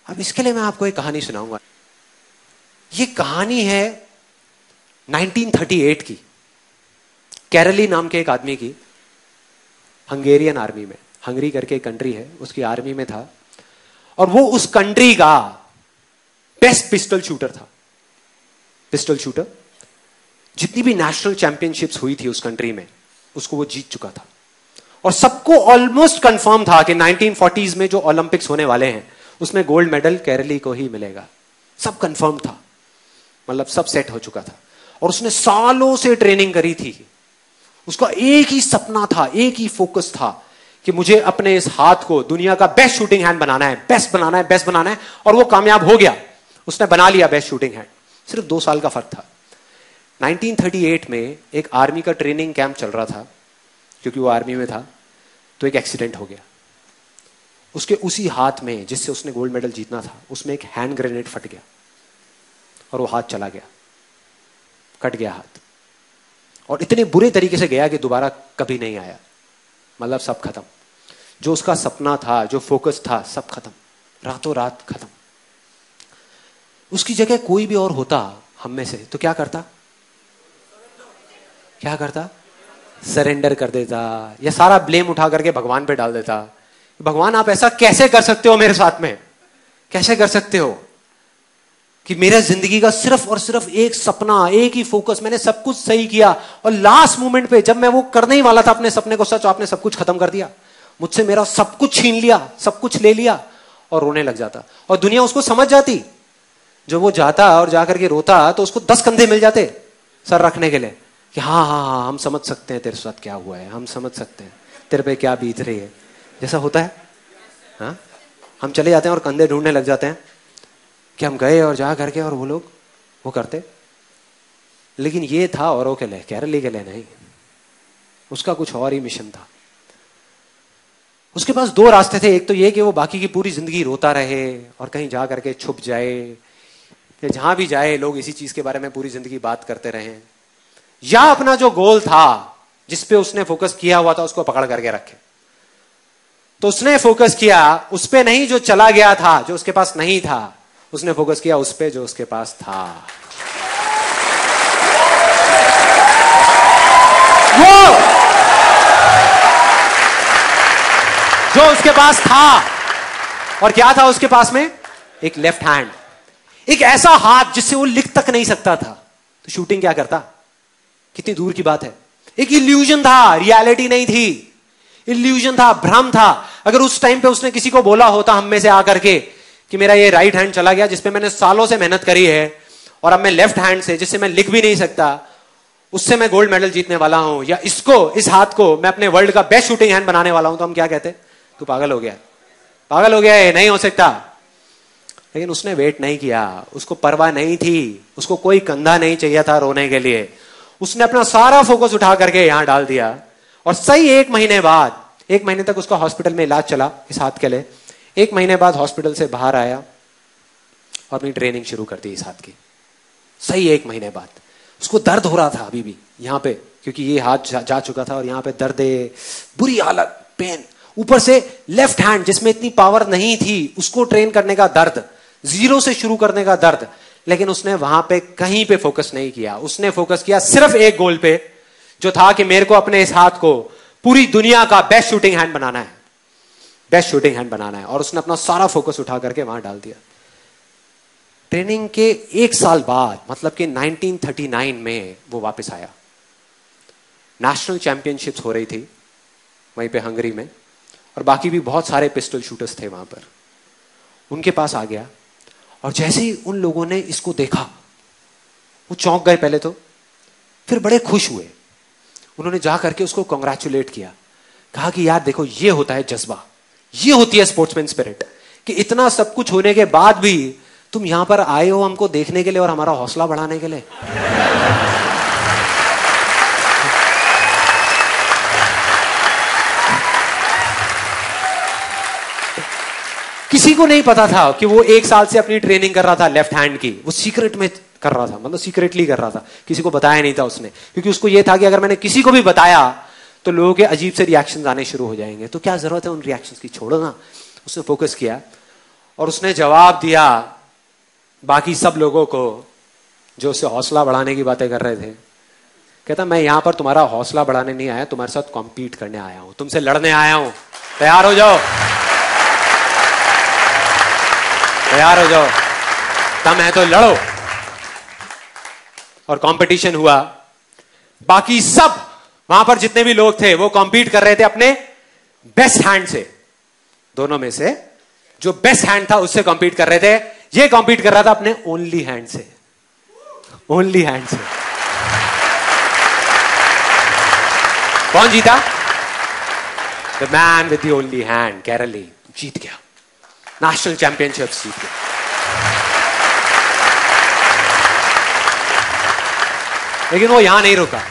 अब इसके लिए मैं आपको एक कहानी सुनाऊंगा। ये कहानी है 1938 की, कैरली नाम के एक आदमी की, हंगेरियन आर्मी में, हंगरी करके एक कंट्री है, उसकी आर्मी में था और वो उस कंट्री का बेस्ट पिस्टल शूटर था। पिस्टल शूटर, जितनी भी नेशनल चैंपियनशिप्स हुई थी उस कंट्री में, उसको वो जीत चुका था और सबको ऑलमोस्ट कंफर्म था कि 1940s में जो ओलंपिक्स होने वाले हैं उसमें गोल्ड मेडल केरली को ही मिलेगा। सब कंफर्म था, मतलब सब सेट हो चुका था और उसने सालों से ट्रेनिंग करी थी। उसका एक ही सपना था, एक ही फोकस था कि मुझे अपने इस हाथ को दुनिया का बेस्ट शूटिंग हैंड बनाना है, बेस्ट बनाना है, बेस्ट बनाना है। और वो कामयाब हो गया, उसने बना लिया बेस्ट शूटिंग हैंड। सिर्फ 2 साल का फर्क था। 1938 में एक आर्मी का ट्रेनिंग कैंप चल रहा था, क्योंकि वो आर्मी में था, तो एक एक्सीडेंट हो गया। उसके उसी हाथ में जिससे उसने गोल्ड मेडल जीतना था, उसमें एक हैंड ग्रेनेड फट गया और वो हाथ चला गया, कट गया हाथ। और इतने बुरे तरीके से गया कि दोबारा कभी नहीं आया। मतलब सब खत्म, जो उसका सपना था, जो फोकस था, सब खत्म, रातों रात खत्म। उसकी जगह कोई भी और होता हम में से तो क्या करता? क्या करता? सरेंडर कर देता या सारा ब्लेम उठा करके भगवान पे डाल देता। भगवान आप ऐसा कैसे कर सकते हो मेरे साथ में? कैसे कर सकते हो कि मेरा जिंदगी का सिर्फ और सिर्फ एक सपना, एक ही फोकस, मैंने सब कुछ सही किया और लास्ट मोमेंट पे जब मैं वो करने ही वाला था अपने सपने को सच, आपने सब कुछ खत्म कर दिया मुझसे, मेरा सब कुछ छीन लिया, सब कुछ ले लिया। और रोने लग जाता और दुनिया उसको समझ जाती। जब वो जाता और जाकर के रोता तो उसको 10 कंधे मिल जाते सर रखने के लिए कि हाँ हाँ हाँ हम समझ सकते हैं तेरे साथ क्या हुआ है, हम समझ सकते हैं तेरे पे क्या बीत रही है, जैसा होता है। हाँ, हम चले जाते हैं और कंधे ढूंढने लग जाते हैं कि हम गए और जा करके और वो लोग वो करते। लेकिन ये था औरों के लिए, केरली के लिए नहीं। उसका कुछ और ही मिशन था। उसके पास 2 रास्ते थे। एक तो ये कि वो बाकी की पूरी जिंदगी रोता रहे और कहीं जा करके छुप जाए, या जहां भी जाए लोग इसी चीज के बारे में पूरी जिंदगी बात करते रहे, या अपना जो गोल था जिसपे उसने फोकस किया हुआ था उसको पकड़ करके रखे। तो उसने फोकस किया उस पे नहीं जो चला गया था, जो उसके पास नहीं था, उसने फोकस किया उस पे जो उसके पास था। वो जो उसके पास था, और क्या था उसके पास में? एक लेफ्ट हैंड, एक ऐसा हाथ जिससे वो लिख तक नहीं सकता था। तो शूटिंग क्या करता? कितनी दूर की बात है। एक इल्यूजन था, रियलिटी नहीं थी, इल्यूजन था, भ्रम था। अगर उस टाइम पे उसने किसी को बोला होता हम में से आकर के कि मेरा ये राइट हैंड चला गया जिसपे मैंने सालों से मेहनत करी है और अब मैं लेफ्ट हैंड से, जिससे मैं लिख भी नहीं सकता, उससे मैं गोल्ड मेडल जीतने वाला हूं, या इसको, इस हाथ को मैं अपने वर्ल्ड का बेस्ट शूटिंग हैंड बनाने वाला हूं, तो हम क्या कहते? तू पागल हो गया, पागल हो गया है, नहीं हो सकता। लेकिन उसने वेट नहीं किया, उसको परवाह नहीं थी, उसको कोई कंधा नहीं चाहिए था रोने के लिए। उसने अपना सारा फोकस उठा करके यहां डाल दिया और सही 1 महीने बाद, 1 महीने तक उसका हॉस्पिटल में इलाज चला इस हाथ के लिए। 1 महीने बाद हॉस्पिटल से बाहर आया और अपनी ट्रेनिंग शुरू कर दी इस हाथ की। सही 1 महीने बाद उसको दर्द हो रहा था अभी भी यहां पे, क्योंकि ये हाथ जा चुका था और यहां पे दर्द, बुरी हालत, पेन, ऊपर से लेफ्ट हैंड जिसमें इतनी पावर नहीं थी उसको ट्रेन करने का दर्द, 0 से शुरू करने का दर्द। लेकिन उसने वहां पे कहीं पे फोकस नहीं किया। उसने फोकस किया सिर्फ एक गोल पे, जो था कि मेरे को अपने इस हाथ को पूरी दुनिया का बेस्ट शूटिंग हैंड बनाना है, बेस्ट शूटिंग हैंड बनाना है। और उसने अपना सारा फोकस उठा करके वहां डाल दिया। ट्रेनिंग के 1 साल बाद, मतलब कि 1939 में वो वापस आया। नेशनल चैंपियनशिप्स हो रही थी वहीं पे हंगरी में, और बाकी भी बहुत सारे पिस्टल शूटर्स थे वहां पर। उनके पास आ गया और जैसे ही उन लोगों ने इसको देखा वो चौंक गए पहले तो, फिर बड़े खुश हुए। उन्होंने जा करके उसको कांग्रेचुलेट किया, कहा कि यार देखो ये होता है जज्बा, ये होती है स्पोर्ट्समैन स्पिरिट, कि इतना सब कुछ होने के बाद भी तुम यहां पर आए हो हमको देखने के लिए और हमारा हौसला बढ़ाने के लिए। किसी को नहीं पता था कि वो 1 साल से अपनी ट्रेनिंग कर रहा था लेफ्ट हैंड की, वो सीक्रेट में कर रहा था, मतलब सीक्रेटली कर रहा था, किसी को बताया नहीं था उसने, क्योंकि उसको ये था कि अगर मैंने किसी को भी बताया तो लोगों के अजीब से रिएक्शंस आने शुरू हो जाएंगे, तो क्या जरूरत है उन रिएक्शंस की, छोड़ो ना। उसने फोकस किया और उसने जवाब दिया बाकी सब लोगों को जो उससे हौसला बढ़ाने की बातें कर रहे थे। कहता मैं यहां पर तुम्हारा हौसला बढ़ाने नहीं आया, तुम्हारे साथ कॉम्पीट करने आया हूं, तुमसे लड़ने आया हूं। तैयार हो जाओ, तैयार हो जाओ, दम है तो लड़ो। और कंपटीशन हुआ। बाकी सब वहां पर जितने भी लोग थे वो कॉम्पीट कर रहे थे अपने बेस्ट हैंड से। दोनों में से जो बेस्ट हैंड था उससे कॉम्पीट कर रहे थे। ये कॉम्पीट कर रहा था अपने ओनली हैंड से, ओनली हैंड से। कौन जीता? The man with the only hand, Karoly जीत गया, नेशनल चैंपियनशिप जीत गया। लेकिन वो यहां नहीं रुका,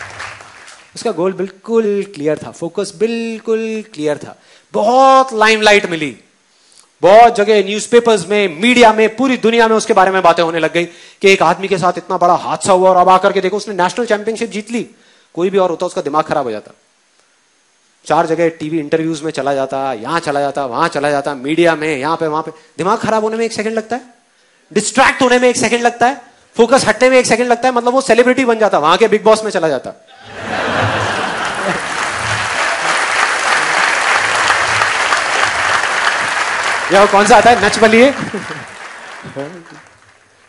उसका गोल बिल्कुल क्लियर था, फोकस बिल्कुल क्लियर था। बहुत लाइमलाइट मिली, बहुत जगह न्यूज़पेपर्स में, मीडिया में, पूरी दुनिया में उसके बारे में बातें होने लग गई कि एक आदमी के साथ इतना बड़ा हादसा हुआ और अब आकर के देखो उसने नेशनल चैंपियनशिप जीत ली। कोई भी और होता उसका दिमाग खराब हो जाता। 4 जगह टीवी इंटरव्यूज में चला जाता, यहां चला जाता, वहां चला जाता, मीडिया में, यहां पे वहां पे। दिमाग खराब होने में 1 सेकंड लगता है, डिस्ट्रैक्ट होने में 1 सेकंड लगता है, फोकस हटने में 1 सेकंड लगता है। मतलब वो सेलिब्रिटी बन जाता, वहां के बिग बॉस में चला जाता। या वो कौन सा आता है, नच बलिए,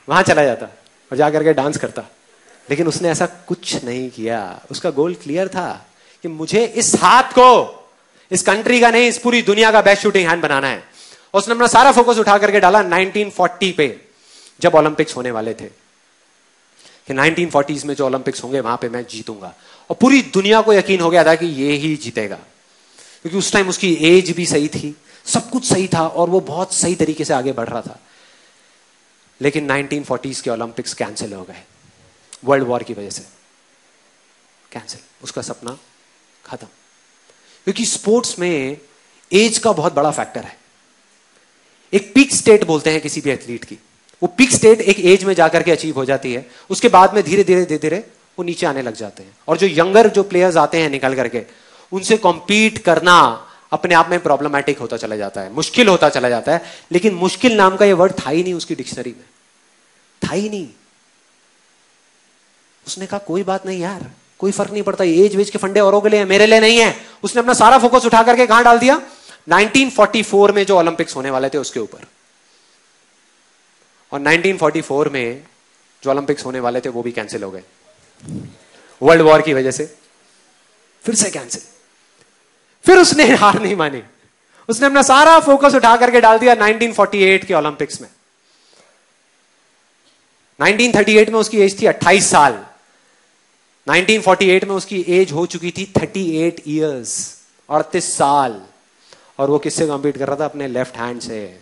वहां चला जाता और जाकर के डांस करता। लेकिन उसने ऐसा कुछ नहीं किया। उसका गोल क्लियर था कि मुझे इस हाथ को इस कंट्री का नहीं, इस पूरी दुनिया का बेस्ट शूटिंग हैंड बनाना है। उसने अपना सारा फोकस उठा करके डाला 1940 पे, जब ओलंपिक्स होने वाले थे कि 1940s में जो ओलंपिक्स होंगे वहां पे मैं जीतूंगा। और पूरी दुनिया को यकीन हो गया था कि ये ही जीतेगा, क्योंकि उस टाइम उसकी एज भी सही थी, सब कुछ सही था और वो बहुत सही तरीके से आगे बढ़ रहा था। लेकिन 1940s के ओलंपिक्स कैंसिल हो गए, वर्ल्ड वॉर की वजह से कैंसिल। उसका सपना खत्म। क्योंकि स्पोर्ट्स में एज का बहुत बड़ा फैक्टर है। एक पीक स्टेट बोलते हैं किसी भी एथलीट की, वो पीक स्टेट एक एज में जाकर के अचीव हो जाती है, उसके बाद में धीरे धीरे धीरे धीरे वो नीचे आने लग जाते हैं। और जो यंगर जो प्लेयर्स आते हैं निकल करके, उनसे कॉम्पीट करना अपने आप में प्रॉब्लमैटिक होता चला जाता है, मुश्किल होता चला जाता है। लेकिन मुश्किल नाम का ये वर्ड था ही नहीं उसकी डिक्शनरी में, था ही नहीं। उसने कहा कोई बात नहीं यार, कोई फर्क नहीं पड़ता, एज वेज के फंडे औरों के लिए, मेरे लिए नहीं है। उसने अपना सारा फोकस उठा करके कहां डाल दिया? 1944 में जो ओलंपिक्स होने वाले थे उसके ऊपर। और 1944 में जो ओलंपिक्स होने वाले थे वो भी कैंसिल हो गए, वर्ल्ड वॉर की वजह से फिर से कैंसिल। फिर उसने हार नहीं मानी, उसने अपना सारा फोकस उठा करके डाल दिया 1948 के ओलंपिक्स में। 1938 में उसकी एज थी 28 साल, 1948 में उसकी एज हो चुकी थी 38 ईयर्स, 38 साल। और वो किससे कॉम्पीट कर रहा था? अपने लेफ्ट हैंड से।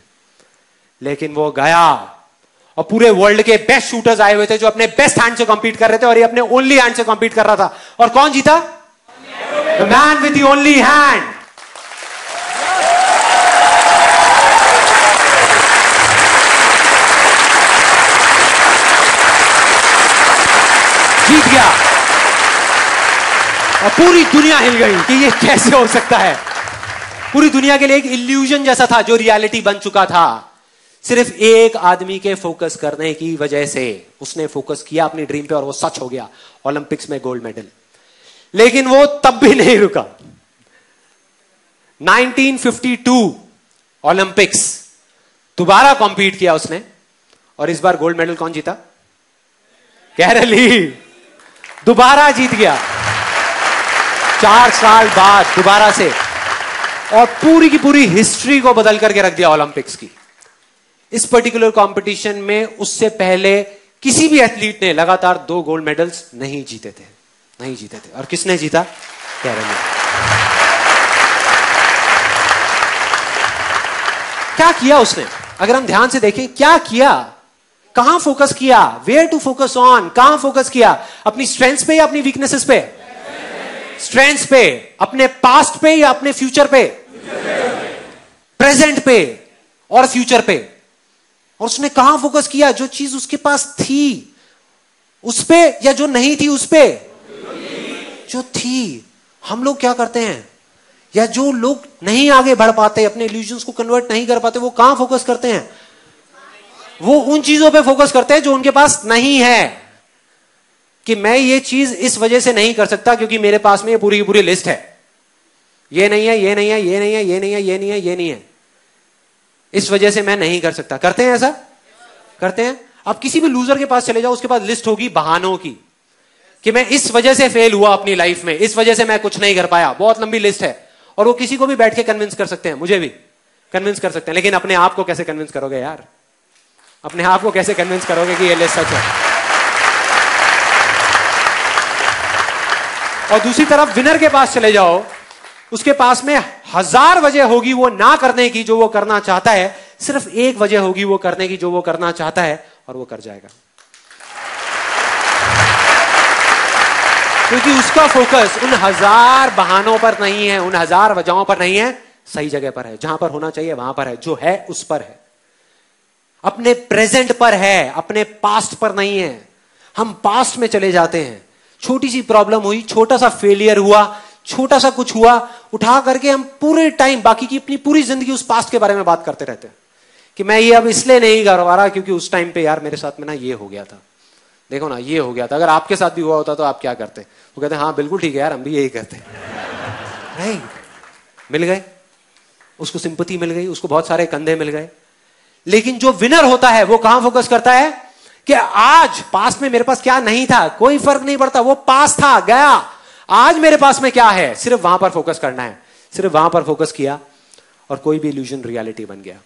लेकिन वो गया और पूरे वर्ल्ड के बेस्ट शूटर्स आए हुए थे जो अपने बेस्ट हैंड से कॉम्पीट कर रहे थे, और ये अपने ओनली हैंड से कॉम्पीट कर रहा था। और कौन जीता? The man with the only hand. जीत गया। और पूरी दुनिया हिल गई कि ये कैसे हो सकता है। पूरी दुनिया के लिए एक इल्यूजन जैसा था जो रियलिटी बन चुका था, सिर्फ एक आदमी के फोकस करने की वजह से। उसने फोकस किया अपनी ड्रीम पे और वो सच हो गया, ओलंपिक्स में गोल्ड मेडल। लेकिन वो तब भी नहीं रुका। 1952 ओलंपिक्स दोबारा कॉम्पीट किया उसने, और इस बार गोल्ड मेडल कौन जीता? कैरली दोबारा जीत गया 4 साल बाद दोबारा से, और पूरी की पूरी हिस्ट्री को बदल करके रख दिया ओलंपिक्स की। इस पर्टिकुलर कंपटीशन में उससे पहले किसी भी एथलीट ने लगातार 2 गोल्ड मेडल्स नहीं जीते थे, नहीं जीते थे। और किसने जीता? कैरली। क्या किया उसने? अगर हम ध्यान से देखें क्या किया, कहां फोकस किया, वेयर टू फोकस ऑन, कहां फोकस किया? अपनी स्ट्रेंथ्स पे या अपनी वीकनेसेस पे? स्ट्रेंथ्स पे। अपने पास्ट पे या अपने फ्यूचर पे? प्रेजेंट पे और फ्यूचर पे। और उसने कहां फोकस किया? जो चीज उसके पास थी उस पे, या जो नहीं थी उस पे? जो थी। हम लोग क्या करते हैं, या जो लोग नहीं आगे बढ़ पाते, अपने इल्यूजन्स को कन्वर्ट नहीं कर पाते, वो कहां फोकस करते हैं? वो उन चीजों पे फोकस करते हैं जो उनके पास नहीं है, कि मैं ये चीज इस वजह से नहीं कर सकता क्योंकि मेरे पास में ये पूरी की पूरी लिस्ट है, ये नहीं है, ये नहीं है, ये नहीं है, ये नहीं है, ये नहीं है, ये नहीं है, इस वजह से मैं नहीं कर सकता। करते हैं ऐसा? करते हैं। आप किसी भी लूजर के पास चले जाओ, उसके पास लिस्ट होगी बहानों की, कि मैं इस वजह से फेल हुआ अपनी लाइफ में, इस वजह से मैं कुछ नहीं कर पाया, बहुत लंबी लिस्ट है। और वो किसी को भी बैठ के कन्विंस कर सकते हैं, मुझे भी कन्विंस कर सकते हैं, लेकिन अपने आप को कैसे कन्विंस करोगे यार? अपने आप को कैसे कन्विंस करोगे कि ये लिस्ट सच है? और दूसरी तरफ विनर के पास चले जाओ, उसके पास में 1000 वजह होगी वो ना करने की जो वो करना चाहता है, सिर्फ एक वजह होगी वो करने की जो वो करना चाहता है, और वो कर जाएगा। क्योंकि उसका फोकस उन 1000 बहानों पर नहीं है, उन 1000 वजहों पर नहीं है, सही जगह पर है, जहां पर होना चाहिए वहां पर है, जो है उस पर है, अपने प्रेजेंट पर है, अपने पास्ट पर नहीं है। हम पास्ट में चले जाते हैं, छोटी सी प्रॉब्लम हुई, छोटा सा फेलियर हुआ, छोटा सा कुछ हुआ, उठा करके हम पूरे टाइम बाकी की अपनी पूरी जिंदगी उस पास्ट के बारे में बात करते रहते हैं कि मैं ये अब इसलिए नहीं कर पा रहा क्योंकि उस टाइम पे यार मेरे साथ में ना ये हो गया था, देखो ना ये हो गया था। अगर आपके साथ भी हुआ होता तो आप क्या करते? वो कहते हैं हाँ बिल्कुल ठीक है यार, हम भी यही करते हैं। मिल गए उसको, सिंपैथी मिल गई उसको, बहुत सारे कंधे मिल गए। लेकिन जो विनर होता है वो कहां फोकस करता है कि आज पास्ट में मेरे पास क्या नहीं था, कोई फर्क नहीं पड़ता, वो पास था गया, आज मेरे पास में क्या है, सिर्फ वहां पर फोकस करना है। सिर्फ वहां पर फोकस किया और कोई भी इल्यूजन रियलिटी बन गया।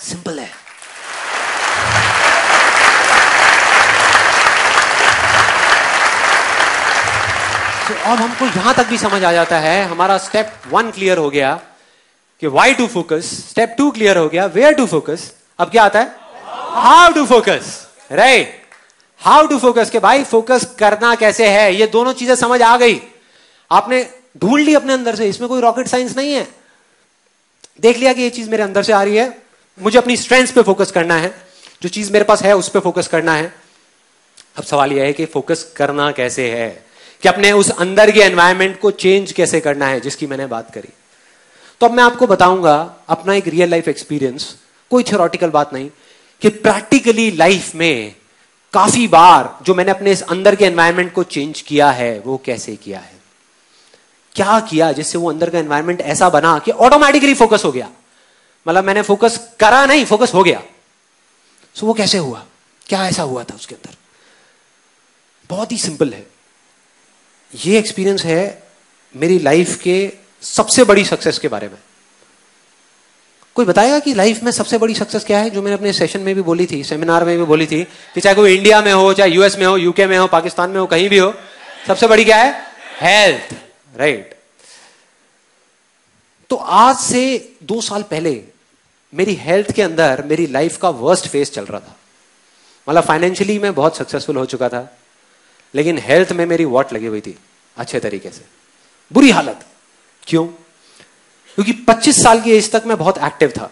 सिंपल है। तो अब हमको यहां तक भी समझ आ जाता है, हमारा स्टेप 1 क्लियर हो गया कि why to focus, step 2 clear हो गया वेयर टू फोकस। अब क्या आता है? How to focus, right? How to focus, के भाई फोकस करना कैसे है, ये दोनों चीजें समझ आ गई, आपने ढूंढ ली अपने अंदर से, इसमें कोई रॉकेट साइंस नहीं है। देख लिया कि ये चीज मेरे अंदर से आ रही है, मुझे अपनी स्ट्रेंथ्स पे फोकस करना है, जो चीज मेरे पास है उस पे फोकस करना है। अब सवाल यह है कि फोकस करना कैसे है, कि अपने उस अंदर के एनवायरनमेंट को चेंज कैसे करना है, जिसकी मैंने बात करी। तो अब मैं आपको बताऊंगा अपना एक रियल लाइफ एक्सपीरियंस, कोई थ्योरेटिकल बात नहीं, कि प्रैक्टिकली लाइफ में काफी बार जो मैंने अपने इस अंदर के एनवायरनमेंट को चेंज किया है वो कैसे किया है, क्या किया जिससे वो अंदर का एनवायरनमेंट ऐसा बना कि ऑटोमेटिकली फोकस हो गया। मतलब मैंने फोकस करा नहीं, फोकस हो गया। सो वो कैसे हुआ, क्या ऐसा हुआ था उसके अंदर? बहुत ही सिंपल है। ये एक्सपीरियंस है मेरी लाइफ के सबसे बड़ी सक्सेस के बारे में। कोई बताएगा कि लाइफ में सबसे बड़ी सक्सेस क्या है, जो मैंने अपने सेशन में भी बोली थी, सेमिनार में भी बोली थी, कि चाहे कोई इंडिया में हो, चाहे यूएस में हो, यूके में हो, पाकिस्तान में हो, कहीं भी हो, सबसे बड़ी क्या है? Health, right? तो आज से 2 साल पहले मेरी हेल्थ के अंदर मेरी लाइफ का वर्स्ट फेज चल रहा था। मतलब फाइनेंशियली मैं बहुत सक्सेसफुल हो चुका था, लेकिन हेल्थ में मेरी वॉट लगी हुई थी अच्छे तरीके से, बुरी हालत। क्यों? क्योंकि 25 साल की एज तक मैं बहुत एक्टिव था।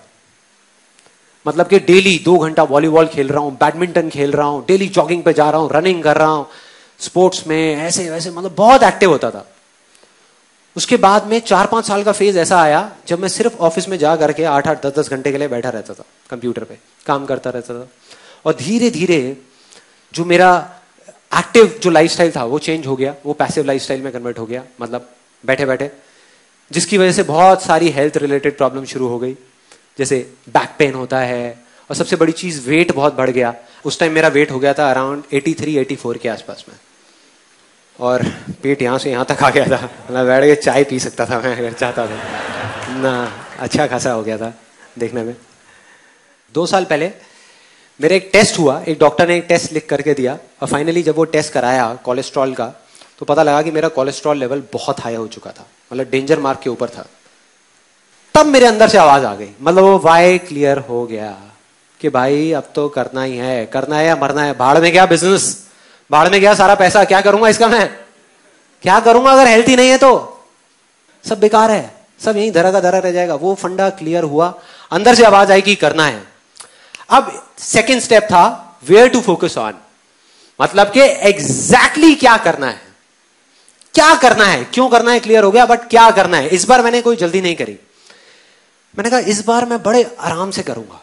मतलब कि डेली 2 घंटा वॉलीबॉल खेल रहा हूं, बैडमिंटन खेल रहा हूं, डेली जॉगिंग पे जा रहा हूं, रनिंग कर रहा हूं, स्पोर्ट्स में ऐसे वैसे, मतलब बहुत एक्टिव होता था। उसके बाद में 4-5 साल का फेज ऐसा आया जब मैं सिर्फ ऑफिस में जा करके 8-8, 10-10 घंटे के लिए बैठा रहता था, कंप्यूटर पे काम करता रहता था। और धीरे धीरे जो मेरा एक्टिव जो लाइफस्टाइल था वो चेंज हो गया, वो पैसिव लाइफस्टाइल में कन्वर्ट हो गया, मतलब बैठे बैठे, जिसकी वजह से बहुत सारी हेल्थ रिलेटेड प्रॉब्लम शुरू हो गई। जैसे बैक पेन होता है, और सबसे बड़ी चीज वेट बहुत बढ़ गया। उस टाइम मेरा वेट हो गया था अराउंड 83-84 के आसपास में, और पेट यहां से यहां तक आ गया था, मतलब बैठ के चाय पी सकता था मैं अगर चाहता था ना, अच्छा खासा हो गया था देखने में। 2 साल पहले मेरा एक टेस्ट हुआ, एक डॉक्टर ने एक टेस्ट लिख करके दिया, और फाइनली जब वो टेस्ट कराया कोलेस्ट्रॉल का, तो पता लगा कि मेरा कोलेस्ट्रॉल लेवल बहुत हाई हो चुका था, मतलब डेंजर मार्क के ऊपर था। तब मेरे अंदर से आवाज आ गई, मतलब वो वाई क्लियर हो गया कि भाई अब तो करना ही है, करना है या मरना है। भाड़ में गया बिजनेस, भाड़ में गया सारा पैसा, क्या करूंगा इसका मैं, क्या करूंगा अगर हेल्थी नहीं है तो सब बेकार है, सब यहीं धरा का धरा रह जाएगा। वो फंडा क्लियर हुआ, अंदर से आवाज आई कि करना है। अब सेकेंड स्टेप था वेयर टू फोकस ऑन, मतलब कि एग्जैक्टली क्या करना है, क्या करना है, क्यों करना है क्लियर हो गया, बट क्या करना है। इस बार मैंने कोई जल्दी नहीं करी, मैंने कहा इस बार मैं बड़े आराम से करूंगा,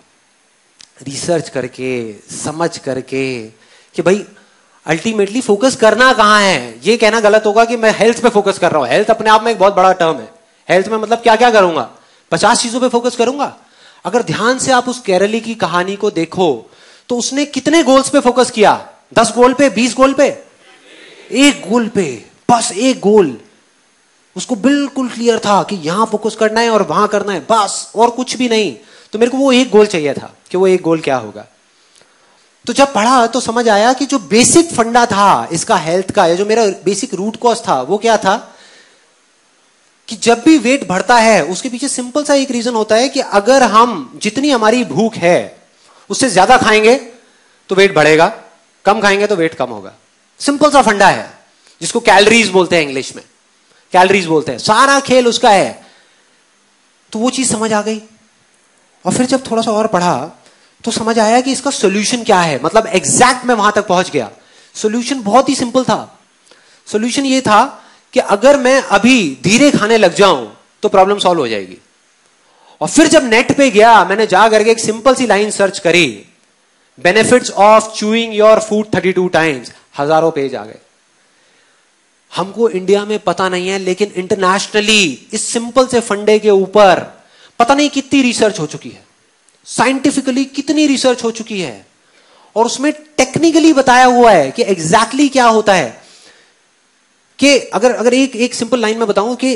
रिसर्च करके, समझ करके कि भाई अल्टीमेटली फोकस करना कहां है। ये कहना गलत होगा कि मैं हेल्थ पे फोकस कर रहा हूं। हेल्थ अपने आप में एक बहुत बड़ा टर्म है। हेल्थ में मतलब क्या क्या करूंगा, 50 चीजों पे फोकस करूंगा। अगर ध्यान से आप उस केरली की कहानी को देखो तो उसने कितने गोल्स पे फोकस किया? 10 गोल पे, 20 गोल पे, एक गोल पे, बस एक गोल। उसको बिल्कुल क्लियर था कि यहां फोकस करना है और वहां करना है, बस, और कुछ भी नहीं। तो मेरे को वो एक गोल चाहिए था कि वो एक गोल क्या होगा। तो जब पढ़ा तो समझ आया कि जो बेसिक फंडा था इसका हेल्थ का, या जो मेरा बेसिक रूट कॉज था, वो क्या था कि जब भी वेट बढ़ता है उसके पीछे सिंपल सा एक रीजन होता है कि अगर हम जितनी हमारी भूख है उससे ज्यादा खाएंगे तो वेट बढ़ेगा, कम खाएंगे तो वेट कम होगा। सिंपल सा फंडा है जिसको कैलोरीज बोलते हैं, इंग्लिश में कैलोरीज बोलते हैं। सारा खेल उसका है। तो वो चीज समझ आ गई। और फिर जब थोड़ा सा और पढ़ा तो समझ आया कि इसका सोल्यूशन क्या है। मतलब एग्जैक्ट मैं वहां तक पहुंच गया। सोल्यूशन बहुत ही सिंपल था। सोल्यूशन ये था कि अगर मैं अभी धीरे खाने लग जाऊं तो प्रॉब्लम सॉल्व हो जाएगी। और फिर जब नेट पे गया, मैंने जा करके एक सिंपल सी लाइन सर्च करी, benefits of chewing your food 32 times, हजारों पेज आ गए। हमको इंडिया में पता नहीं है, लेकिन इंटरनेशनली इस सिंपल से फंडे के ऊपर पता नहीं कितनी रिसर्च हो चुकी है, साइंटिफिकली कितनी रिसर्च हो चुकी है। और उसमें टेक्निकली बताया हुआ है कि एग्जैक्टली क्या होता है। कि अगर एक सिंपल लाइन में बताऊं कि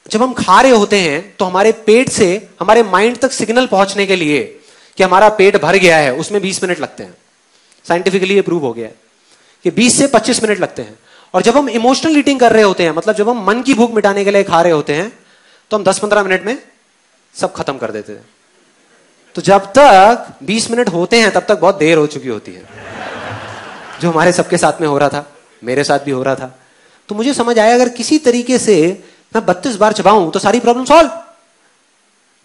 जब हम खा रहे होते हैं तो हमारे पेट से हमारे माइंड तक सिग्नल पहुंचने के लिए कि हमारा पेट भर गया है, उसमें 20 मिनट लगते हैं। साइंटिफिकली ये प्रूव हो गया है कि 20 से 25 मिनट लगते हैं। और जब हम इमोशनल ईटिंग कर रहे होते हैं, मतलब जब हम मन की भूख मिटाने के लिए खा रहे होते हैं, तो हम 10-15 मिनट में सब खत्म कर देते हैं। तो जब तक 20 मिनट होते हैं तब तक बहुत देर हो चुकी होती है। जो हमारे सबके साथ में हो रहा था, मेरे साथ भी हो रहा था। तो मुझे समझ आया अगर किसी तरीके से मैं 32 बार चबाऊं तो सारी प्रॉब्लम सॉल्व।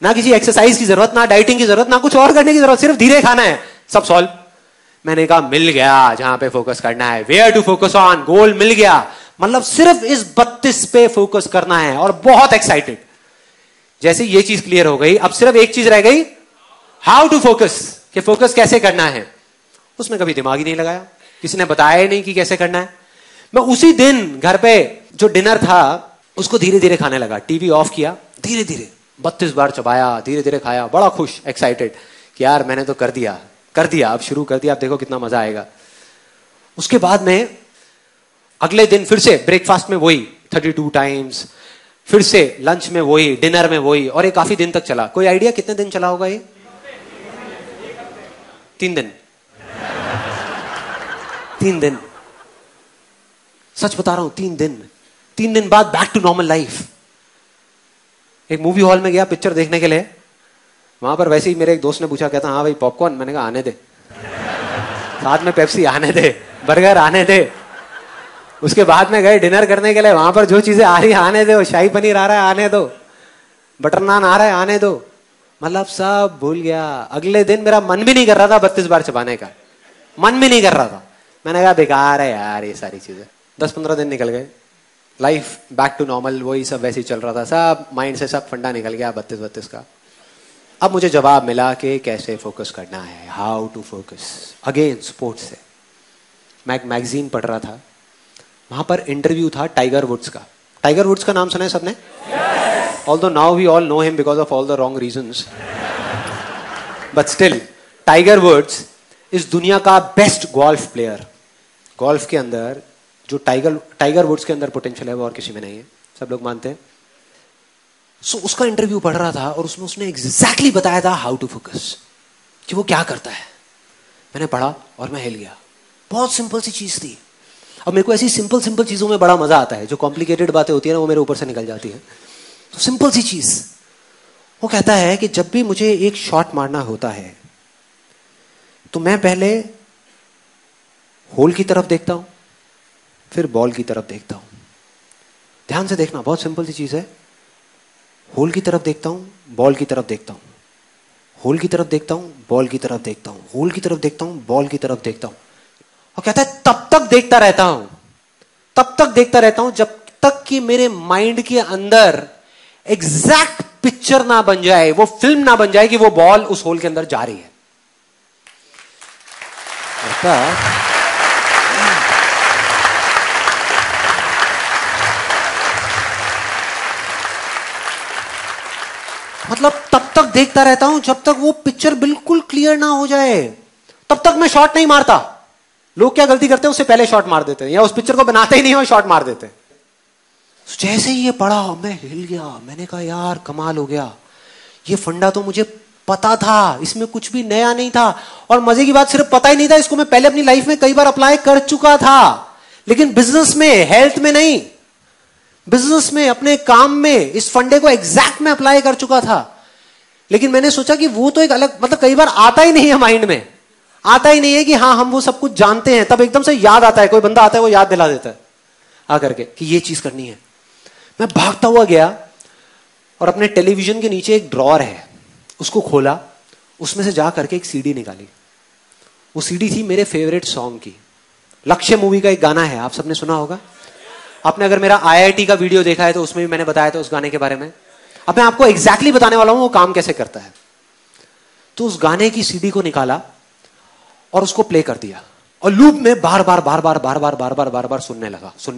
ना किसी एक्सरसाइज की जरूरत, ना डाइटिंग की जरूरत, ना कुछ और करने की जरूरत, सिर्फ धीरे खाना है, सब सॉल्व। मैंने कहा मिल गया जहां पे फोकस करना है, वेयर टू फोकस ऑन, गोल मिल गया। मतलब सिर्फ इस 32 पे फोकस करना है। और बहुत एक्साइटेड। जैसे ये चीज क्लियर हो गई, अब सिर्फ एक चीज रह गई, हाउ टू फोकस, कि फोकस कैसे करना है। उसमें कभी दिमाग ही नहीं लगाया, किसी ने बताया ही नहीं कि कैसे करना है। मैं उसी दिन घर पे जो डिनर था उसको धीरे धीरे खाने लगा। टीवी ऑफ किया, धीरे धीरे 32 बार चबाया, धीरे धीरे खाया, बड़ा खुश, एक्साइटेड कि यार मैंने तो कर दिया, अब शुरू कर दिया, अब देखो कितना मजा आएगा। उसके बाद में अगले दिन फिर से ब्रेकफास्ट में वही 32 टाइम्स, फिर से लंच में वही, डिनर में वही। और ये काफी दिन तक चला। कोई आइडिया कितने दिन चला होगा ये? 3 दिन। 3 दिन, सच बता रहा हूं, 3 दिन। 3 दिन बाद बैक टू नॉर्मल लाइफ। एक मूवी हॉल में गया पिक्चर देखने के लिए। वहां पर वैसे ही मेरे एक दोस्त ने पूछा, कहता हाँ भाई पॉपकॉर्न। मैंने कहा आने दे, साथ में पेप्सी आने दे, बर्गर आने दे। उसके बाद में गए डिनर करने के लिए। वहां पर जो चीजें आ रही है आने दो, शाही पनीर आ रहा है आने दो, बटर नान आ रहा है आने दो। मतलब सब भूल गया। अगले दिन मेरा मन भी नहीं कर रहा था 32 बार चबाने का, मन भी नहीं कर रहा था। मैंने कहा बेकार है यार ये सारी चीजें। 10-15 दिन निकल गए, लाइफ बैक टू नॉर्मल, वही सब वैसे ही चल रहा था। सब माइंड से सब फंडा निकल गया 32 का। अब मुझे जवाब मिला कि कैसे फोकस करना है, how to focus. Again sports से मैं एक मैगजीन पढ़ रहा था, वहां पर इंटरव्यू था टाइगर वुड्स का। टाइगर वुड्स का नाम सुना है सबने? Although now we all know him because of all the wrong reasons, but still Tiger Woods इस दुनिया का बेस्ट गोल्फ प्लेयर। गोल्फ के अंदर जो टाइगर वुड्स के अंदर पोटेंशियल है वो और किसी में नहीं है, सब लोग मानते हैं। सो उसका इंटरव्यू पढ़ रहा था और उसमें उसने एग्जैक्टली बताया था हाउ टू फोकस, कि वो क्या करता है। मैंने पढ़ा और मैं हिल गया। बहुत सिंपल सी चीज थी। अब मेरे को ऐसी सिंपल चीजों में बड़ा मजा आता है। जो कॉम्प्लिकेटेड बातें होती है ना वो मेरे ऊपर से निकल जाती है। तो सिंपल सी चीज, वो कहता है कि जब भी मुझे एक शॉट मारना होता है तो मैं पहले होल की तरफ देखता हूं, फिर बॉल की तरफ देखता हूं। ध्यान से देखना, बहुत सिंपल सी चीज है। होल की तरफ देखता हूं, बॉल की तरफ देखता हूं, होल की तरफ देखता हूं, बॉल की तरफ देखता हूं, होल की तरफ देखता हूं, बॉल की तरफ देखता हूं। और कहता है तब तक देखता रहता हूं, तब तक देखता रहता हूं जब तक कि मेरे माइंड के अंदर एग्जैक्ट पिक्चर ना बन जाए, वो फिल्म ना बन जाए कि वो बॉल उस होल के अंदर जा रही है। मतलब तब तक देखता रहता हूं जब तक वो पिक्चर बिल्कुल क्लियर ना हो जाए, तब तक मैं शॉट नहीं मारता। लोग क्या गलती करते हैं, उससे पहले शॉट मार देते हैं, या उस पिक्चर को बनाते ही नहीं और शॉट मार देते हैं। जैसे ही ये पढ़ा मैं हिल गया। मैंने कहा यार कमाल हो गया, ये फंडा तो मुझे पता था, इसमें कुछ भी नया नहीं था। और मजे की बात, सिर्फ पता ही नहीं था, इसको मैं पहले अपनी लाइफ में कई बार अप्लाई कर चुका था, लेकिन बिजनेस में, हेल्थ में नहीं। बिजनेस में, अपने काम में इस फंडे को एग्जैक्ट में अप्लाई कर चुका था। लेकिन मैंने सोचा कि वो तो एक अलग, मतलब कई बार आता ही नहीं है माइंड में, आता ही नहीं है कि हाँ हम वो सब कुछ जानते हैं। तब एकदम से याद आता है, कोई बंदा आता है वो याद दिला देता है आकर के कि ये चीज करनी है। मैं भागता हुआ गया और अपने टेलीविजन के नीचे एक ड्रॉअर है, उसको खोला, उसमें से जा करके एक सीडी निकाली। वो सीडी थी मेरे फेवरेट सॉन्ग की। लक्ष्य मूवी का एक गाना है, आप सबने सुना होगा। आपने अगर मेरा IIT का वीडियो देखा है तो उसमें भी मैंने बताया था उस गाने के बारे में। अब मैं आपको एग्जैक्टली बताने वाला हूं वो काम कैसे करता है। तो उस गाने की सीडी को निकाला और उसको प्ले कर दिया और लूप में बार बार सुनने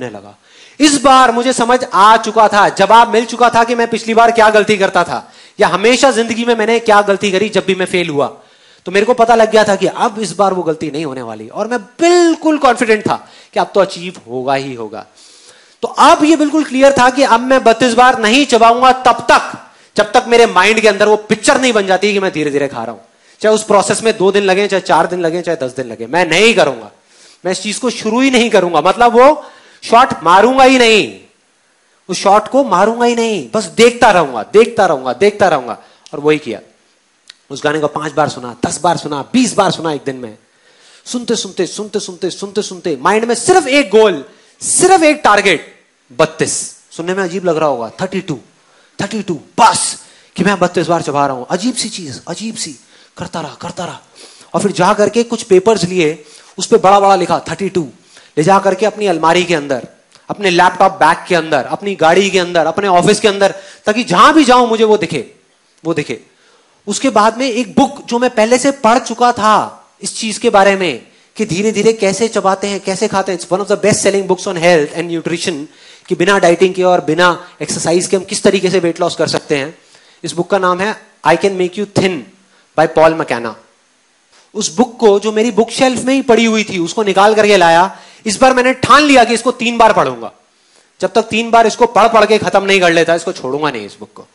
लगा। इस बार मुझे समझ आ चुका था, जवाब मिल चुका था कि मैं पिछली बार क्या गलती करता था, या हमेशा जिंदगी में मैंने क्या गलती करी जब भी मैं फेल हुआ। तो मेरे को पता लग गया था कि अब इस बार वो गलती नहीं होने वाली, और मैं बिल्कुल कॉन्फिडेंट था कि अब तो अचीव होगा ही होगा। तो अब ये बिल्कुल क्लियर था कि अब मैं 32 बार नहीं चबाऊंगा तब तक जब तक मेरे माइंड के अंदर वो पिक्चर नहीं बन जाती कि मैं धीरे धीरे खा रहा हूं। चाहे उस प्रोसेस में 2 दिन लगे, चाहे 4 दिन लगे, चाहे 10 दिन लगे, मैं नहीं करूंगा। मैं इस चीज को शुरू ही नहीं करूंगा, मतलब वो शॉट मारूंगा ही नहीं, उस शॉट को मारूंगा ही नहीं, बस देखता रहूंगा। और वही किया। उस गाने को 5 बार सुना, 10 बार सुना, 20 बार सुना एक दिन में। सुनते माइंड में सिर्फ एक गोल, सिर्फ एक टारगेट, 32। सुनने में अजीब लग रहा होगा, 32 बस, कि मैं 32 बार चबा रहा हूं। अजीब सी चीज, अजीब सी, करता रहा। और फिर जा करके कुछ पेपर्स लिए, उस पर बड़ा लिखा 32, ले जा करके अपनी अलमारी के अंदर, अपने लैपटॉप बैग के अंदर, अपनी गाड़ी के अंदर, अपने ऑफिस के अंदर, ताकि जहां भी जाऊं मुझे वो दिखे। उसके बाद में एक बुक जो मैं पहले से पढ़ चुका था इस चीज के बारे में, कि धीरे धीरे कैसे चबाते हैं, कैसे खाते हैं। It's one of the best selling books on health and nutrition, कि बिना डाइटिंग के और बिना एक्सरसाइज के हम किस तरीके से वेट लॉस कर सकते हैं। इस बुक का नाम है I can make you thin by Paul McKenna. उस बुक को, जो मेरी बुक शेल्फ में ही पड़ी हुई थी, उसको निकाल करके लाया। इस बार मैंने ठान लिया कि इसको 3 बार पढ़ूंगा। जब तक 3 बार इसको पढ़ के खत्म नहीं कर लेता, इसको छोड़ूंगा नहीं। इस बुक को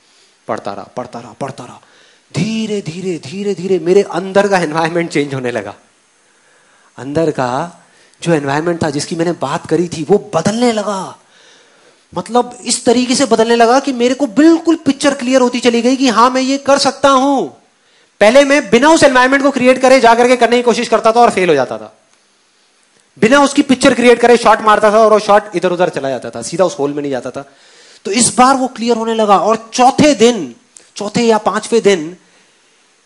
पढ़ता रहा। धीरे धीरे मेरे अंदर का एनवायरमेंट चेंज होने लगा। अंदर का जो एनवायरमेंट था, जिसकी मैंने बात करी थी, वो बदलने लगा। मतलब इस तरीके से बदलने लगा कि मेरे को बिल्कुल पिक्चर क्लियर होती चली गई कि हाँ मैं ये कर सकता हूं। पहले मैं बिना उस एनवायरमेंट को क्रिएट करे जाकर के करने की कोशिश करता था और फेल हो जाता था। बिना उसकी पिक्चर क्रिएट करे शॉट मारता था और वो शॉट इधर उधर चला जाता था, सीधा उस होल में नहीं जाता था। तो इस बार वो क्लियर होने लगा। और चौथे या 5वें दिन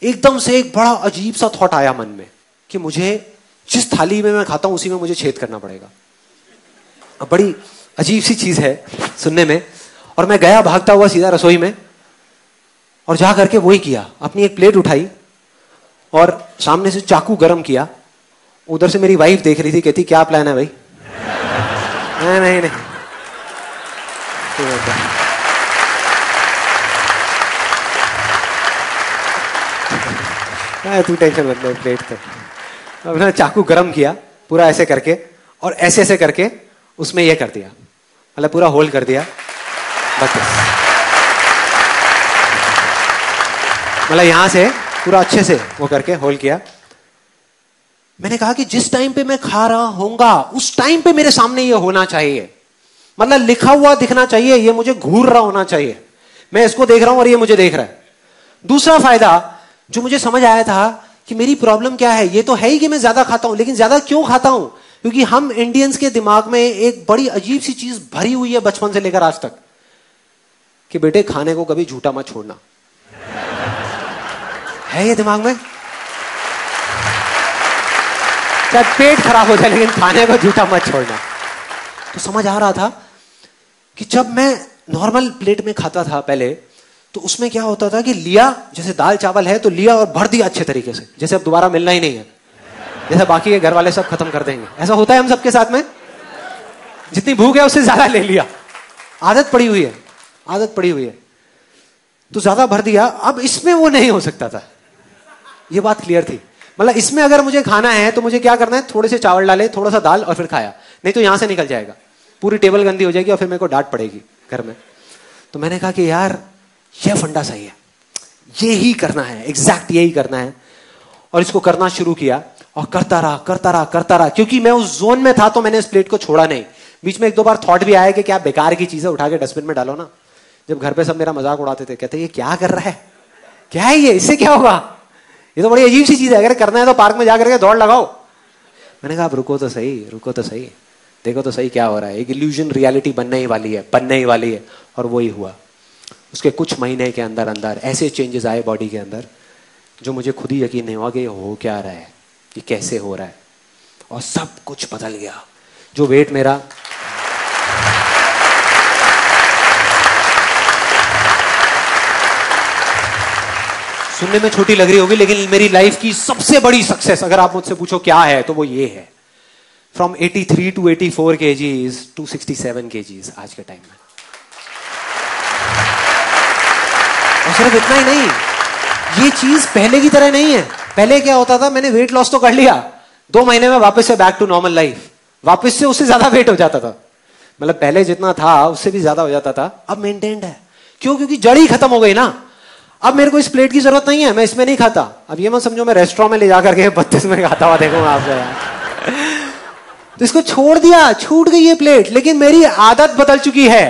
एकदम से एक बड़ा अजीब सा थॉट आया मन में कि मुझे जिस थाली में मैं खाता हूं उसी में मुझे छेद करना पड़ेगा। अब बड़ी अजीब सी चीज है सुनने में। और मैं गया भागता हुआ सीधा रसोई में और जा करके वही किया। अपनी एक प्लेट उठाई और सामने से चाकू गरम किया। उधर से मेरी वाइफ देख रही थी, कहती क्या प्लान है भाई? नहीं तू टेंशन मत ले, प्लेट पे अपना चाकू गरम किया पूरा ऐसे करके, और ऐसे करके उसमें ये कर दिया, मतलब पूरा होल कर दिया। बस मतलब यहां से पूरा अच्छे से वो करके होल किया। मैंने कहा कि जिस टाइम पे मैं खा रहा होऊंगा उस टाइम पे मेरे सामने ये होना चाहिए, मतलब लिखा हुआ दिखना चाहिए, ये मुझे घूर रहा होना चाहिए। मैं इसको देख रहा हूं और ये मुझे देख रहा है। दूसरा फायदा जो मुझे समझ आया था कि मेरी प्रॉब्लम क्या है, ये तो है ही कि मैं ज्यादा खाता हूं, लेकिन ज्यादा क्यों खाता हूं? क्योंकि हम इंडियंस के दिमाग में एक बड़ी अजीब सी चीज भरी हुई है बचपन से लेकर आज तक, कि बेटे खाने को कभी झूठा मत छोड़ना। है ये दिमाग में, चाहे पेट खराब हो जाए लेकिन खाने को झूठा मत छोड़ना। तो समझ आ रहा था कि जब मैं नॉर्मल प्लेट में खाता था पहले, तो उसमें क्या होता था कि लिया, जैसे दाल चावल है तो लिया और भर दिया अच्छे तरीके से, जैसे अब दोबारा मिलना ही नहीं है। जैसा बाकी के घर वाले सब खत्म कर देंगे, ऐसा होता है हम सबके साथ में। जितनी भूख है उससे ज्यादा ले लिया, आदत पड़ी हुई है, आदत पड़ी हुई है, तो ज्यादा भर दिया। अब इसमें वो नहीं हो सकता था, ये बात क्लियर थी। मतलब इसमें अगर मुझे खाना है तो मुझे क्या करना है, थोड़े से चावल डाले, थोड़ा सा दाल और फिर खाया, नहीं तो यहां से निकल जाएगा, पूरी टेबल गंदी हो जाएगी और फिर मेरे को डांट पड़ेगी घर में। तो मैंने कहा कि यार ये फंडा सही है, ये ही करना है, एग्जैक्ट यही करना है। और इसको करना शुरू किया और करता रहा करता रहा करता रहा, क्योंकि मैं उस जोन में था तो मैंने इस प्लेट को छोड़ा नहीं। बीच में एक दो बार थॉट भी आया कि क्या बेकार की चीजें उठा के डस्टबिन में डालो ना। जब घर पे सब मेरा मजाक उड़ाते थे, कहते ये क्या कर रहा है, क्या है ये, इससे क्या होगा, ये तो बड़ी अजीब सी चीज है, अगर करना है तो पार्क में जाकर के दौड़ लगाओ। मैंने कहा आप रुको तो सही, रुको तो सही, देखो तो सही क्या हो रहा है। एक इल्यूजन रियलिटी बनने ही वाली है, बनने ही वाली है। और वही हुआ। उसके कुछ महीने के अंदर अंदर ऐसे चेंजेस आए बॉडी के अंदर जो मुझे खुद ही यकीन नहीं हुआ कि हो क्या रहा है, ये कैसे हो रहा है। और सब कुछ बदल गया। जो वेट मेरा सुनने में छोटी लग रही होगी, लेकिन मेरी लाइफ की सबसे बड़ी सक्सेस अगर आप मुझसे पूछो क्या है तो वो ये है। From 83 to 84 kgs to 67 kgs आज के टाइम में। और सिर्फ इतना ही नहीं, ये चीज पहले की तरह नहीं है। पहले क्या होता था, मैंने वेट लॉस तो कर लिया, 2 महीने में वापस से बैक टू नॉर्मल लाइफ, वापस से उससे ज्यादा वेट हो जाता था। मतलब पहले जितना था उससे भी ज्यादा हो जाता था। अब मेंटेन्ड है। क्यों? क्योंकि जड़ ही खत्म हो गई ना। अब मेरे को इस प्लेट की जरूरत नहीं है, मैं इसमें नहीं खाता। अब ये मत समझो मैं रेस्टोरेंट में ले जाकर के 32 में खाता हुआ देखूंगा आपसे यार। तो इसको छोड़ दिया, छूट गई ये प्लेट, लेकिन मेरी आदत बदल चुकी है।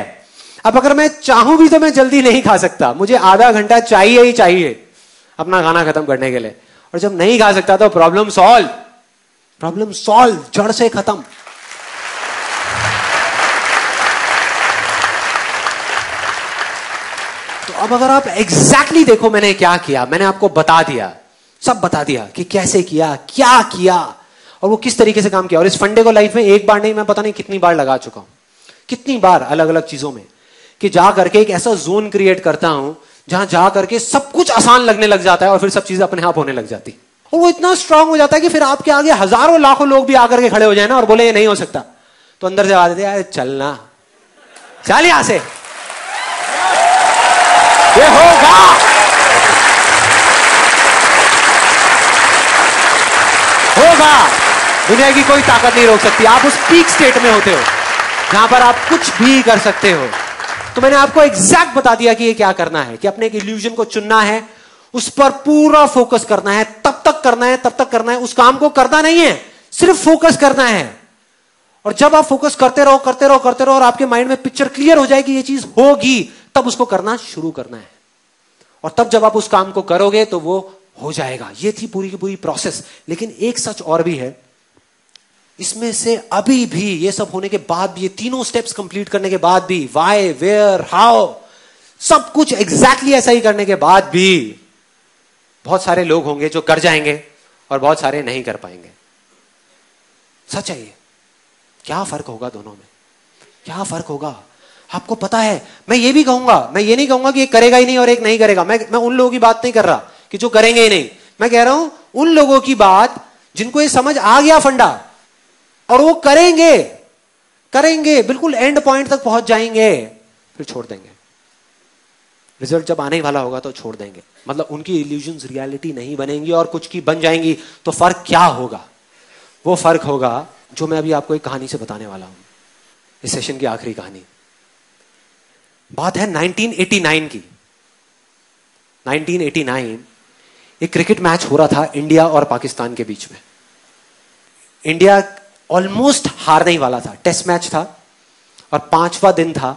अब अगर मैं चाहूं भी तो मैं जल्दी नहीं खा सकता, मुझे आधा घंटा चाहिए ही चाहिए अपना खाना खत्म करने के लिए। और जब नहीं खा सकता तो प्रॉब्लम सॉल्व, प्रॉब्लम सॉल्व, जड़ से खत्म। तो अब अगर आप एग्जैक्टली देखो मैंने क्या किया, मैंने आपको बता दिया, सब बता दिया कि कैसे किया, क्या किया और वो किस तरीके से काम किया। और इस फंडे को लाइफ में एक बार नहीं, मैं पता नहीं कितनी बार लगा चुका हूं, कितनी बार अलग अलग चीजों में, कि जा करके एक ऐसा जोन क्रिएट करता हूं जहां जा करके सब कुछ आसान लगने लग जाता है और फिर सब चीजें अपने आप होने लग जाती। और वो इतना स्ट्रांग हो जाता है कि फिर आपके आगे हजारों लाखों लोग भी आकर के खड़े हो जाए ना और बोले ये नहीं हो सकता, तो अंदर से आवाज देते चलना, चल यहां से, ये होगा, होगा। दुनिया की कोई ताकत नहीं रोक सकती। आप उस पीक स्टेट में होते हो जहां पर आप कुछ भी कर सकते हो। तो मैंने आपको एग्जैक्ट बता दिया कि ये क्या करना है, कि अपने एक इल्यूजन को चुनना है, उस पर पूरा फोकस करना है, तब तक करना है, तब तक करना है। उस काम को करना नहीं है, सिर्फ फोकस करना है। और जब आप फोकस करते रहो करते रहो करते रहो और आपके माइंड में पिक्चर क्लियर हो जाएगी ये चीज होगी, तब उसको करना शुरू करना है। और तब जब आप उस काम को करोगे तो वो हो जाएगा। ये थी पूरी की पूरी प्रोसेस। लेकिन एक सच और भी है इसमें से, अभी भी ये सब होने के बाद भी, ये तीनों स्टेप्स कंप्लीट करने के बाद भी, व्हाई, वेयर, हाउ, सब कुछ एग्जैक्टली ऐसा ही करने के बाद भी बहुत सारे लोग होंगे जो कर जाएंगे और बहुत सारे नहीं कर पाएंगे। सच है ये। क्या फर्क होगा दोनों में, क्या फर्क होगा आपको पता है। मैं ये भी कहूंगा, मैं ये नहीं कहूंगा कि एक करेगा ही नहीं और एक नहीं करेगा। मैं उन लोगों की बात नहीं कर रहा कि जो करेंगे ही नहीं। मैं कह रहा हूं उन लोगों की बात जिनको ये समझ आ गया फंडा और वो करेंगे, करेंगे, बिल्कुल एंड पॉइंट तक पहुंच जाएंगे, फिर छोड़ देंगे। रिजल्ट जब आने वाला होगा तो छोड़ देंगे। मतलब उनकी इल्यूजन्स रियलिटी नहीं बनेंगी और कुछ की बन जाएंगी। तो फर्क क्या होगा? वो फर्क होगा जो मैं अभी आपको एक कहानी से बताने वाला हूं, इस सेशन की आखिरी कहानी। बात है 1989 की। 1989 एक क्रिकेट मैच हो रहा था इंडिया और पाकिस्तान के बीच में। इंडिया ऑलमोस्ट हारने ही वाला था। टेस्ट मैच था और 5वां दिन था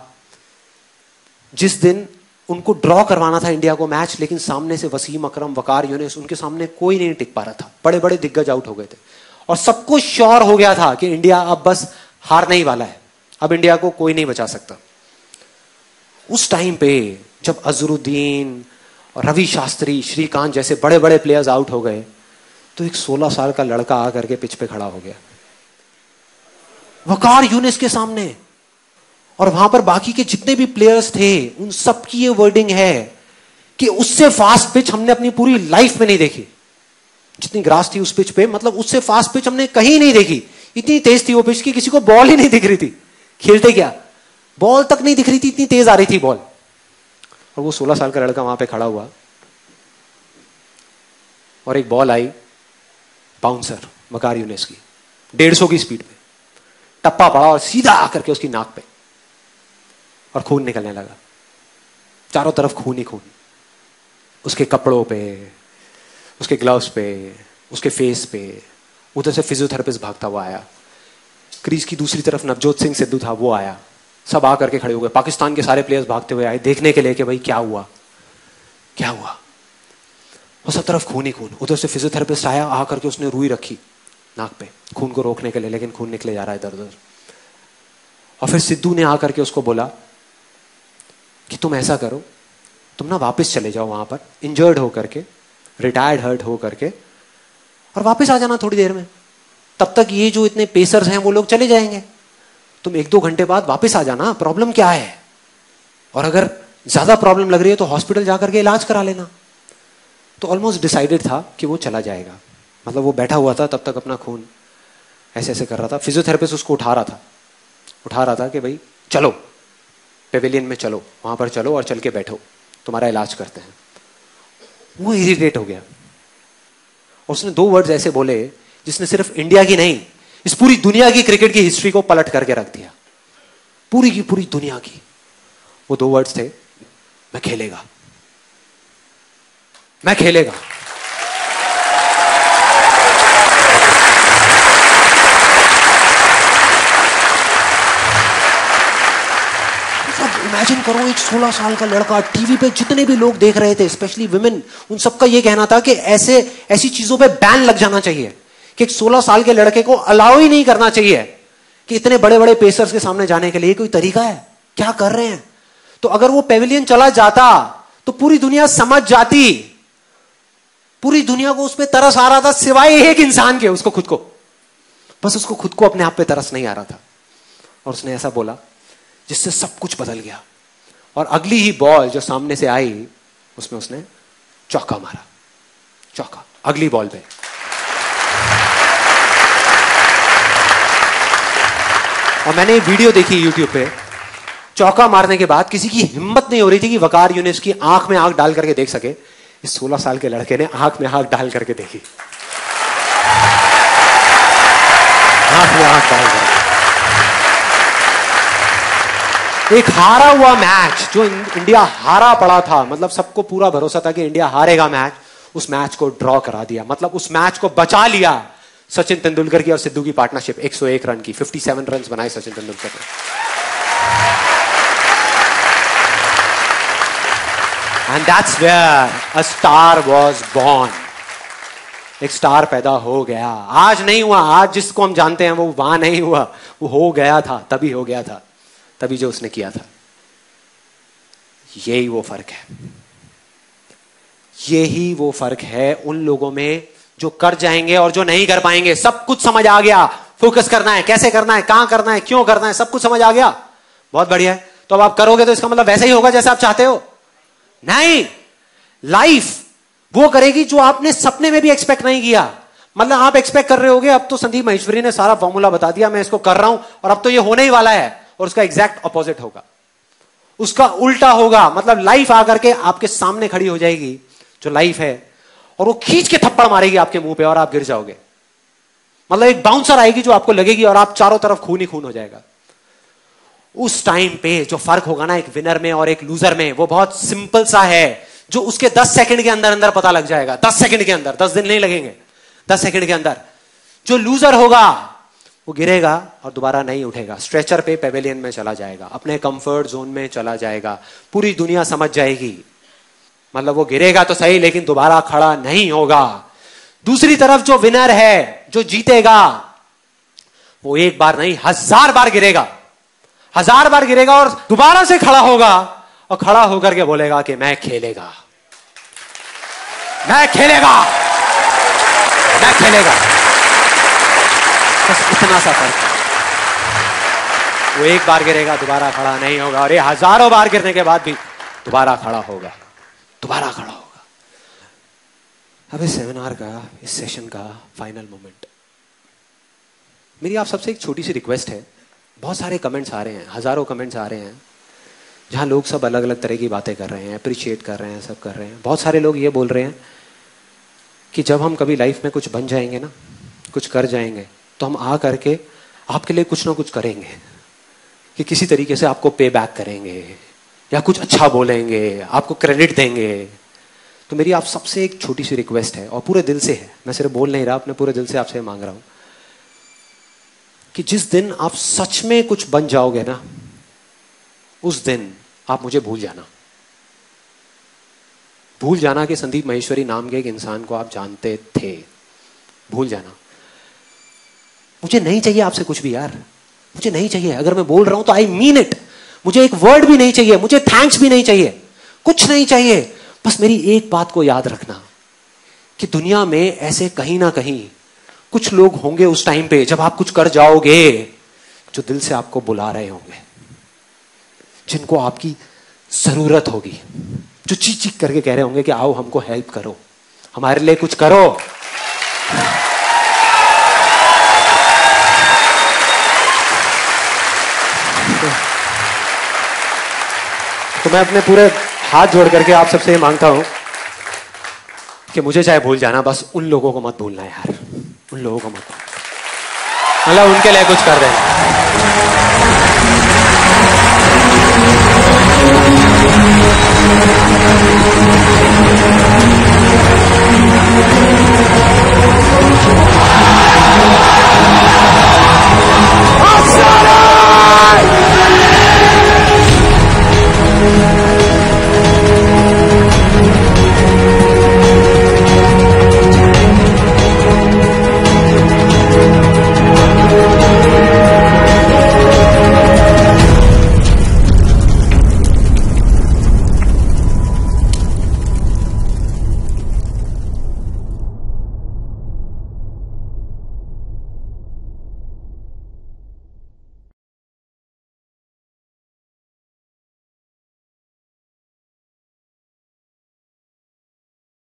जिस दिन उनको ड्रॉ करवाना था इंडिया को मैच, लेकिन सामने से वसीम अकरम, वकार यूनिस, उनके सामने कोई नहीं टिक पा रहा था। बड़े बड़े दिग्गज आउट हो गए थे और सबको श्योर हो गया था कि इंडिया अब बस हारने ही वाला है, अब इंडिया को कोई नहीं बचा सकता। उस टाइम पे जब अजरुद्दीन और रवि शास्त्री, श्रीकांत जैसे बड़े बड़े प्लेयर्स आउट हो गए तो एक 16 साल का लड़का आकर के पिच पे खड़ा हो गया वकार यूनिस के सामने। और वहां पर बाकी के जितने भी प्लेयर्स थे उन सब की ये वर्डिंग है कि उससे फास्ट पिच हमने अपनी पूरी लाइफ में नहीं देखी। जितनी ग्रास थी उस पिच पे, मतलब उससे फास्ट पिच हमने कहीं नहीं देखी। इतनी तेज थी वो पिच की किसी को बॉल ही नहीं दिख रही थी। खेलते क्या, बॉल तक नहीं दिख रही थी, इतनी तेज आ रही थी बॉल। और वो 16 साल का लड़का वहां पे खड़ा हुआ और एक बॉल आई बाउंसर वकार यूनिस की 150 की स्पीड पे, टप्पा पड़ा और सीधा आकर के उसकी नाक पे, और खून निकलने लगा। चारों तरफ खून ही खून, उसके कपड़ों पे, उसके ग्लव्स पे, उसके फेस पे। उधर से फिजियोथेरेपिस्ट भागता हुआ आया। क्रीज की दूसरी तरफ नवजोत सिंह सिद्धू था, वो आया। सब आकर के खड़े हो गए। पाकिस्तान के सारे प्लेयर्स भागते हुए आए देखने के लिए कि भाई क्या हुआ क्या हुआ। और सब तरफ खून ही खून। उधर से फिजियोथेरेपिस्ट आया, आकर के उसने रुई रखी नाक पे खून को रोकने के लिए, लेकिन खून निकले जा रहा है इधर उधर। और फिर सिद्धू ने आकर के उसको बोला कि तुम ऐसा करो, तुम ना वापस चले जाओ वहां पर इंजर्ड होकर के, रिटायर्ड हर्ट हो करके, और वापस आ जाना थोड़ी देर में। तब तक ये जो इतने पेसर्स हैं वो लोग चले जाएंगे। तुम 1-2 घंटे बाद वापस आ जाना, प्रॉब्लम क्या है। और अगर ज्यादा प्रॉब्लम लग रही है तो हॉस्पिटल जाकर के इलाज करा लेना। तो ऑलमोस्ट डिसाइडेड था कि वो चला जाएगा। मतलब वो बैठा हुआ था तब तक, अपना खून ऐसे ऐसे कर रहा था। फिजियोथेरेपिस्ट उसको उठा रहा था कि भाई चलो पेविलियन में चलो, वहां पर चलो और चल के बैठो, तुम्हारा इलाज करते हैं। वो इरिटेट हो गया। उसने 2 वर्ड्स ऐसे बोले जिसने सिर्फ इंडिया की नहीं, इस पूरी दुनिया की क्रिकेट की हिस्ट्री को पलट करके रख दिया, पूरी की पूरी दुनिया की। वो 2 वर्ड्स थे, मैं खेलेगा, मैं खेलेगा। इमेजिन करो, एक 16 साल का लड़का, टीवी पे जितने भी लोग देख रहे थे, स्पेशली विमेन, उन सबका ये कहना था कि ऐसी चीजों पे बैन लग जाना चाहिए, कि एक 16 साल के लड़के को अलाउ ही नहीं करना चाहिए कि इतने बड़े बड़े पेसर्स के सामने जाने के लिए। कोई तरीका है? क्या कर रहे हैं? तो अगर वो पेविलियन चला जाता तो पूरी दुनिया समझ जाती। पूरी दुनिया को उस पर तरस आ रहा था, सिवाय एक इंसान के, उसको खुद को। बस उसको खुद को अपने आप पे तरस नहीं आ रहा था। और उसने ऐसा बोला जिससे सब कुछ बदल गया। और अगली ही बॉल जो सामने से आई उसमें उसने चौका मारा, चौका अगली बॉल पे। और मैंने एक वीडियो देखी यूट्यूब पे, चौका मारने के बाद किसी की हिम्मत नहीं हो रही थी कि वकार यूनिस की आंख में आंख डाल करके देख सके। इस 16 साल के लड़के ने आंख में आंख डाल करके देखी, आंख में आंख डाल करके। एक हारा हुआ मैच जो इंडिया हारा पड़ा था, मतलब सबको पूरा भरोसा था कि इंडिया हारेगा मैच, उस मैच को ड्रॉ करा दिया। मतलब उस मैच को बचा लिया सचिन तेंदुलकर की और सिद्धू की पार्टनरशिप। 101 रन की, 57 रन बनाए सचिन तेंदुलकर ने। And that's where a star was born. एक स्टार पैदा हो गया। आज नहीं हुआ, आज जिसको हम जानते हैं वो वहां नहीं हुआ, वो हो गया था, तभी हो गया था, तभी जो उसने किया था। यही वो फर्क है, यही वो फर्क है उन लोगों में जो कर जाएंगे और जो नहीं कर पाएंगे। सब कुछ समझ आ गया, फोकस करना है, कैसे करना है, कहां करना है, क्यों करना है, सब कुछ समझ आ गया। बहुत बढ़िया है। तो अब आप करोगे तो इसका मतलब वैसा ही होगा जैसा आप चाहते हो? नहीं, लाइफ वो करेगी जो आपने सपने में भी एक्सपेक्ट नहीं किया। मतलब आप एक्सपेक्ट कर रहे होगे अब तो संदीप महेश्वरी ने सारा फॉर्मूला बता दिया, मैं इसको कर रहा हूं और अब तो ये होने ही वाला है, और उसका एग्जैक्ट ऑपोजिट होगा, उसका उल्टा होगा। मतलब लाइफ आकर के आपके सामने खड़ी हो जाएगी जो लाइफ है, और वो खींच के थप्पड़ मारेगी आपके मुंह पे और आप गिर जाओगे। मतलब एक बाउंसर आएगी जो आपको लगेगी और आप चारों तरफ खून ही खून हो जाएगा। उस टाइम पे जो फर्क होगा ना एक विनर में और एक लूजर में, वो बहुत सिंपल सा है, जो उसके 10 सेकंड के अंदर अंदर पता लग जाएगा। 10 सेकंड के अंदर, 10 दिन नहीं लगेंगे, 10 सेकंड के अंदर। जो लूजर होगा वो गिरेगा और दोबारा नहीं उठेगा, स्ट्रेचर पे पेविलियन में चला जाएगा, अपने कंफर्ट जोन में चला जाएगा। पूरी दुनिया समझ जाएगी, मतलब वो गिरेगा तो सही लेकिन दोबारा खड़ा नहीं होगा। दूसरी तरफ जो विनर है, जो जीतेगा, वो एक बार नहीं 1000 बार गिरेगा, 1000 बार गिरेगा और दोबारा से खड़ा होगा, और खड़ा होकर के बोलेगा कि मैं खेलेगा, मैं खेलेगा, मैं खेलेगा। बस इतना सा फर्क है। वो एक बार गिरेगा, दोबारा खड़ा नहीं होगा, और ये हजारों बार गिरने के बाद भी दोबारा खड़ा होगा, दोबारा खड़ा होगा। अब इस सेमिनार का, इस सेशन का फाइनल मोमेंट, मेरी आप सबसे एक छोटी सी रिक्वेस्ट है। बहुत सारे कमेंट्स आ रहे हैं, हजारों कमेंट्स आ रहे हैं, जहां लोग सब अलग अलग तरह की बातें कर रहे हैं, अप्रिशिएट कर रहे हैं, सब कर रहे हैं। बहुत सारे लोग ये बोल रहे हैं कि जब हम कभी लाइफ में कुछ बन जाएंगे ना, कुछ कर जाएंगे, तो हम आ करके आपके लिए कुछ ना कुछ करेंगे, कि किसी तरीके से आपको पे बैक करेंगे या कुछ अच्छा बोलेंगे, आपको क्रेडिट देंगे। तो मेरी आप सबसे एक छोटी सी रिक्वेस्ट है, और पूरे दिल से है, मैं सिर्फ बोल नहीं रहा, अपने पूरे दिल से आपसे मांग रहा हूं कि जिस दिन आप सच में कुछ बन जाओगे ना, उस दिन आप मुझे भूल जाना। भूल जाना कि संदीप महेश्वरी नाम के एक इंसान को आप जानते थे। भूल जाना। मुझे नहीं चाहिए आपसे कुछ भी यार, मुझे नहीं चाहिए। अगर मैं बोल रहा हूं तो आई मीन इट। मुझे एक वर्ड भी नहीं चाहिए, मुझे थैंक्स भी नहीं चाहिए, कुछ नहीं चाहिए। बस मेरी एक बात को याद रखना कि दुनिया में ऐसे कहीं ना कहीं कुछ लोग होंगे उस टाइम पे जब आप कुछ कर जाओगे, जो दिल से आपको बुला रहे होंगे, जिनको आपकी जरूरत होगी, जो चीख चीख करके कह रहे होंगे कि आओ हमको हेल्प करो, हमारे लिए कुछ करो। तो मैं अपने पूरे हाथ जोड़ करके आप सबसे ये मांगता हूं कि मुझे चाहे भूल जाना, बस उन लोगों को मत भूलना यार, उन लोगों को मत, मतलब उनके लिए कुछ कर देना।